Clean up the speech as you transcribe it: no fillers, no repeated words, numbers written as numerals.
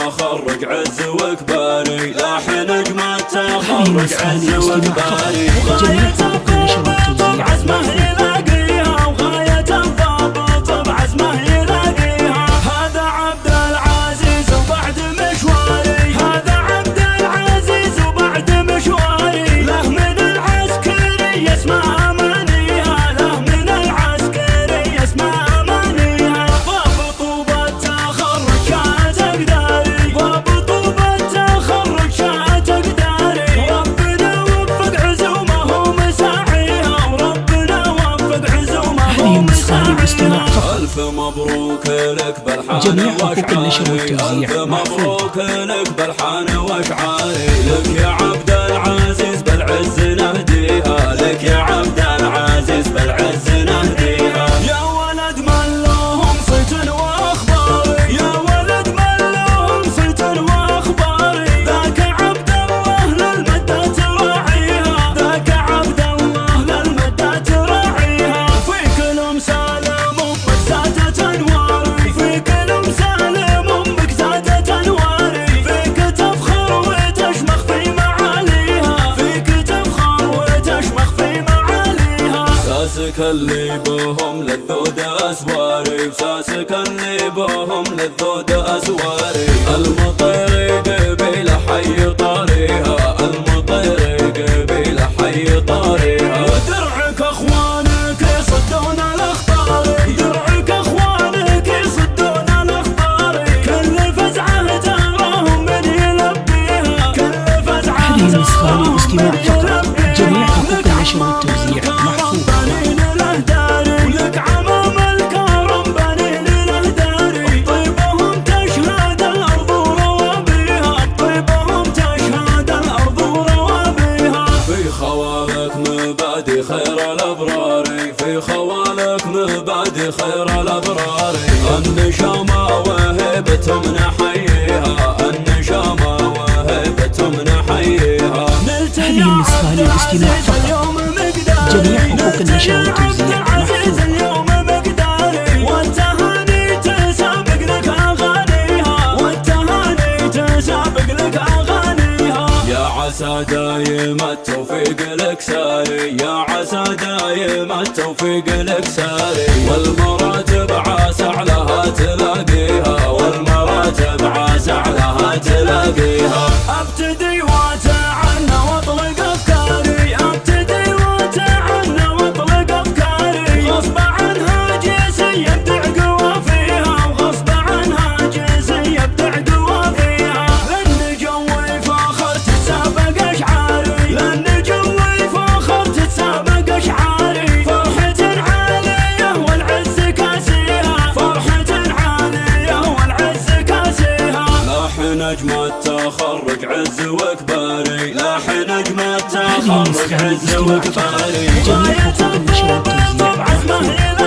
التخرج عز وكباري، لاح نجم التخرج عز وكباري. وغاية الضابط بعزمه يلاقيها، وغاية الضابط بعزمه يلاقيها. هذا عبد العزيز وبعد مشواري، هذا عبد العزيز وبعد مشواري. له من العسكري اسمه أمانيها، له من العسكري اسمه أمانيها. ضابط وبالتخرج شات أقداري، ضابط وبالتخرج شات أقداري. ربنا وفق عزومه ومساعيها، وربنا وفق عزومه ومساعيها. ألف مبروك لك بالحان واشعاري، ألف مبروك لك بالحان واشعاري. لك يا عبد العزيز بالعز نهديها، لك يا عبد العزيز بالعز نهديها. يا ولد من لهم صيت واخباري، يا ولد من لهم صيت واخباري. ذاك عبد الله للمدة تراعيها، ذاك عبد الله للمدة تراعيها. في كل مسالم امك زادت انواري، في كل مسالم امك زادت انواري. فيك تفخر وتشمخ في معاليها، فيك تفخر وتشمخ في معاليها. ساسك اللي بهم للذود اسواري، وساسك اللي بهم للذود اسواري. المطير قبيل حي طاريها، المطير قبيل حي طاريها. ودرعك اخوانك يصدون الاخطار، درعك اخوانك يصدون الاخطار. كل فزعه تراهم من يلبيها، كل فزعه تراهم من يلبيها. جميع حقوق النشر والتوزيع محفوظة. ولك عمام الكرم بنين له داري. طيبهم تشهد الارض وروابيها، طيبهم تشهد الارض وروابيها. في خوالك مبادئ خير الابرار، في خوالك مبادئ خير الابرار. النشامة وهبتهم نحييها، النشامة وهبتهم نحييها. هذه النسخة للاستماع فقط. جميع حقوق النشر والتوزيع محفوظة. اليوم مقداري، والتهاني تسابق لك اغانيها، والتهاني تسابق لك اغانيها. يا عسى دايم التوفيق لك ساري، يا عسى دايم التوفيق لك ساري. والمراتب عسى علىها تلاقيها، والمراتب عسى علىها تلاقيها. ابتدي واتعنى واطلق افكاري، ابتدي واتعنى واطلق افكاري. غصب عنها جيسي يبدع قوى فيها، وغصب عنها جيسي يبدع قوى فيها. لان جوي فاخر تتسابق اشعاري، لان جوي فاخر تتسابق اشعاري. فرحة عالية والعز كاسيها، فرحة عالية والعز كاسيها. لاح نجم التخرج عز وكباري، لاح نجم التخرج عز وكباري. جميع حقوق النشر والتوزيع محفوظة.